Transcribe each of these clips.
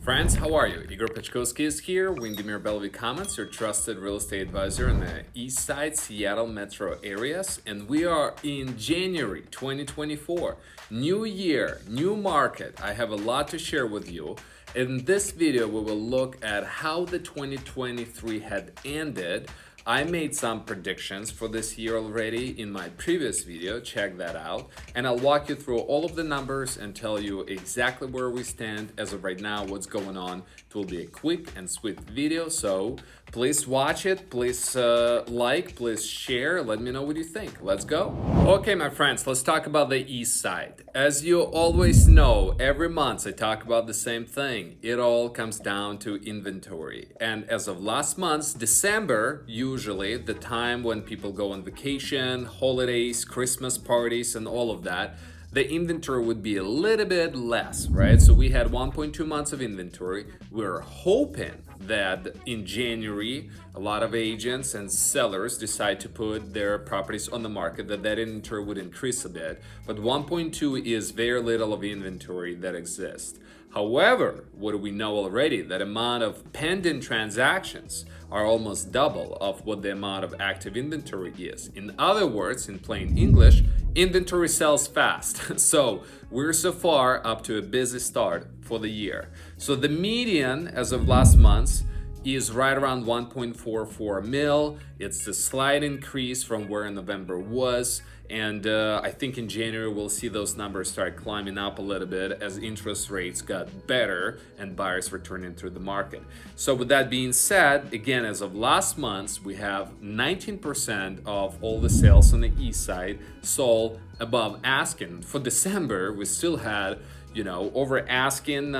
Friends, how are you? Igor Pechkovsky is here, Windermere Bellevue Comments, your trusted real estate advisor in the Eastside Seattle metro areas. And we are in January 2024. New year, new market. I have a lot to share with you. In this video, we will look at how the 2023 had ended. I made some predictions for this year already in my previous video, check that out, and I'll walk you through all of the numbers and tell you exactly where we stand as of right now, what's going on. It will be a quick and sweet video, so please watch it, please like, please share, let me know what you think. Let's go. Okay, my friends, let's talk about the East Side. As you always know, every month I talk about the same thing. It all comes down to inventory. And as of last month, December, usually the time when people go on vacation, holidays, Christmas parties, and all of that, the inventory would be a little bit less, right? So we had 1.2 months of inventory. We're hoping that in January, a lot of agents and sellers decide to put their properties on the market, that inventory would increase a bit. But 1.2 is very little of inventory that exists. However, what do we know already? That amount of pending transactions are almost double of what the amount of active inventory is. In other words, in plain English, inventory sells fast. So we're so far up to a busy start for the year. So the median as of last month is right around 1.44 mil. It's a slight increase from where November was. And I think in January we'll see those numbers start climbing up a little bit as interest rates got better and buyers returning to the market. So with that being said, again, as of last month, we have 19% of all the sales on the east side sold above asking. For December, we still had, over asking,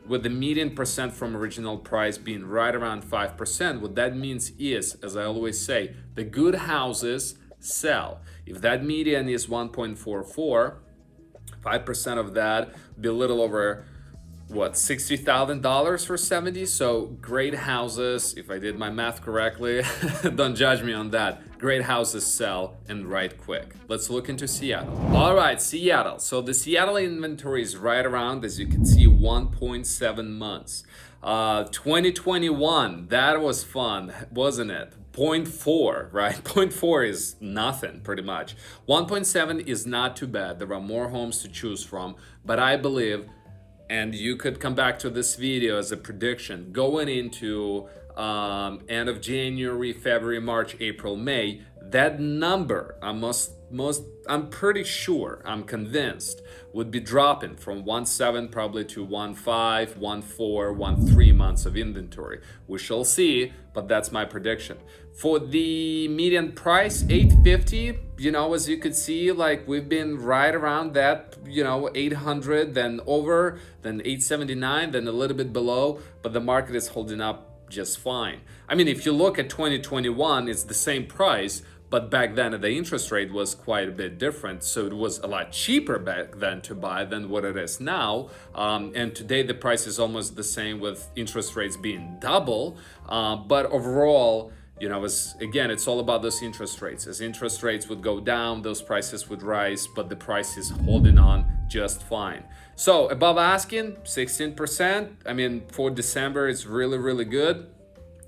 with the median percent from original price being right around 5%. What that means is, as I always say, the good houses sell. If that median is 1.44, 5% of that would be a little over $60,000 for 70. So great houses, if I did my math correctly, don't judge me on that. Great houses sell and right quick. Let's look into Seattle. All right, Seattle. So the Seattle inventory is right around, as you can see, 1.7 months. 2021, that was fun, wasn't it? 0.4, right? 0.4 is nothing, pretty much. 1.7 is not too bad. There are more homes to choose from, but I believe, and you could come back to this video as a prediction, going into end of January, February, March, April, May, that number, I'm pretty sure, I'm convinced, would be dropping from 1.7 probably to 1.5, 1.4, 1.3 months of inventory. We shall see, but that's my prediction. For the median price, $850, as you could see, like we've been right around that, $800, then over, then $879, then a little bit below, but the market is holding up just fine. I mean, if you look at 2021, it's the same price, but back then the interest rate was quite a bit different, so it was a lot cheaper back then to buy than what it is now. And today the price is almost the same with interest rates being double. But overall, it's all about those interest rates. As interest rates would go down, those prices would rise, but the price is holding on just fine. So above asking, 16%. I mean, for December, it's really, really good.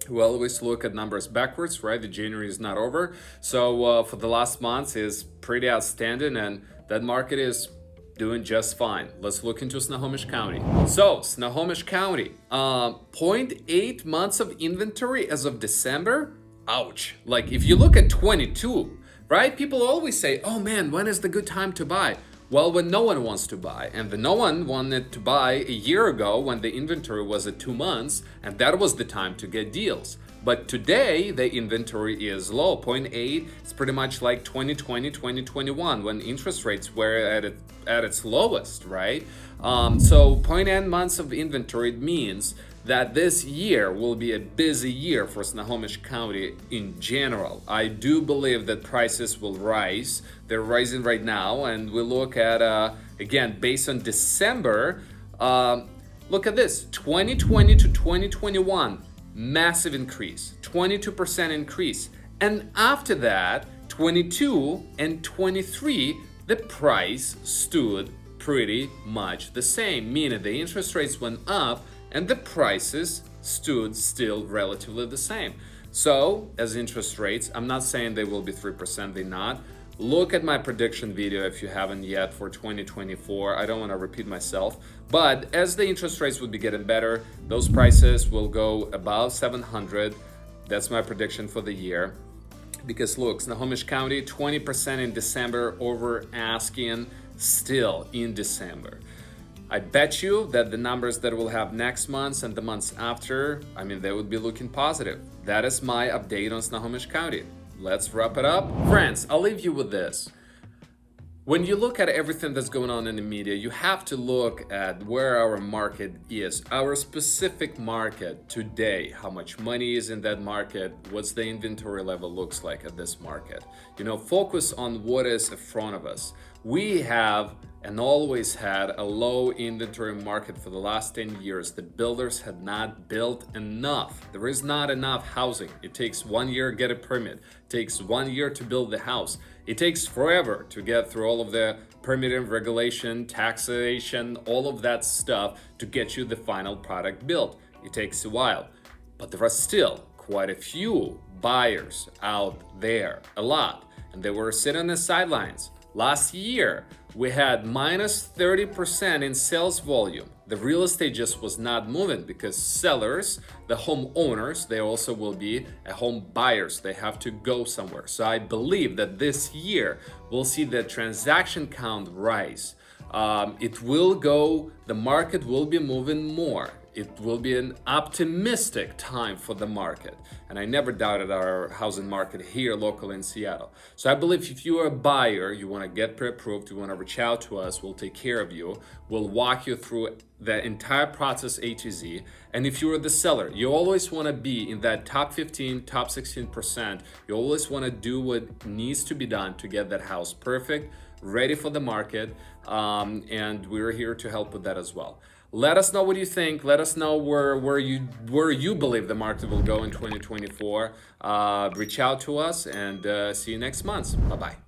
We always look at numbers backwards, right? The January is not over. So for the last month is pretty outstanding, and that market is doing just fine. Let's look into Snohomish County. So Snohomish County, 0.8 months of inventory as of December. Ouch. Like if you look at 22, right? People always say, oh man, when is the good time to buy? Well, when no one wants to buy, and no one wanted to buy a year ago when the inventory was at 2 months, and that was the time to get deals. But today, the inventory is low, 0.8. It's pretty much like 2020, 2021, when interest rates were at its lowest, right? So 0.8 months of inventory means that this year will be a busy year for Snohomish County in general. I do believe that prices will rise. They're rising right now, and we look at, again, based on December, look at this, 2020 to 2021, massive increase, 22% increase. And after that, 22 and 23, the price stood pretty much the same, meaning the interest rates went up and the prices stood still relatively the same. So, as interest rates, I'm not saying they will be 3%, they're not. Look at my prediction video if you haven't yet for 2024. I don't want to repeat myself, but as the interest rates would be getting better, those prices will go above 700. That's my prediction for the year. Because look, Snohomish County, 20% in December over asking still in December. I bet you that the numbers that we'll have next month and the months after, they would be looking positive. That is my update on Snohomish County. Let's wrap it up. Friends, I'll leave you with this. When you look at everything that's going on in the media, you have to look at where our market is, our specific market today, how much money is in that market, what's the inventory level looks like at this market. Focus on what is in front of us. We have and always had a low inventory market for the last 10 years. The builders had not built enough. There is not enough housing. It takes 1 year to get a permit. It takes 1 year to build the house. It takes forever to get through all of the permitting, regulation, taxation, all of that stuff to get you the final product built. It takes a while. But there are still quite a few buyers out there, a lot. And they were sitting on the sidelines. Last year, we had minus 30% in sales volume. The real estate just was not moving because sellers, the homeowners, they also will be home buyers. They have to go somewhere. So I believe that this year we'll see the transaction count rise. The market will be moving more. It will be an optimistic time for the market. And I never doubted our housing market here locally in Seattle. So I believe if you are a buyer, you want to get pre-approved, you want to reach out to us, we'll take care of you. We'll walk you through the entire process A to Z. And if you are the seller, you always want to be in that top 15, top 16%. You always want to do what needs to be done to get that house perfect, ready for the market. And we're here to help with that as well. Let us know what you think. Let us know where you believe the market will go in 2024. Reach out to us and see you next month. Bye-bye.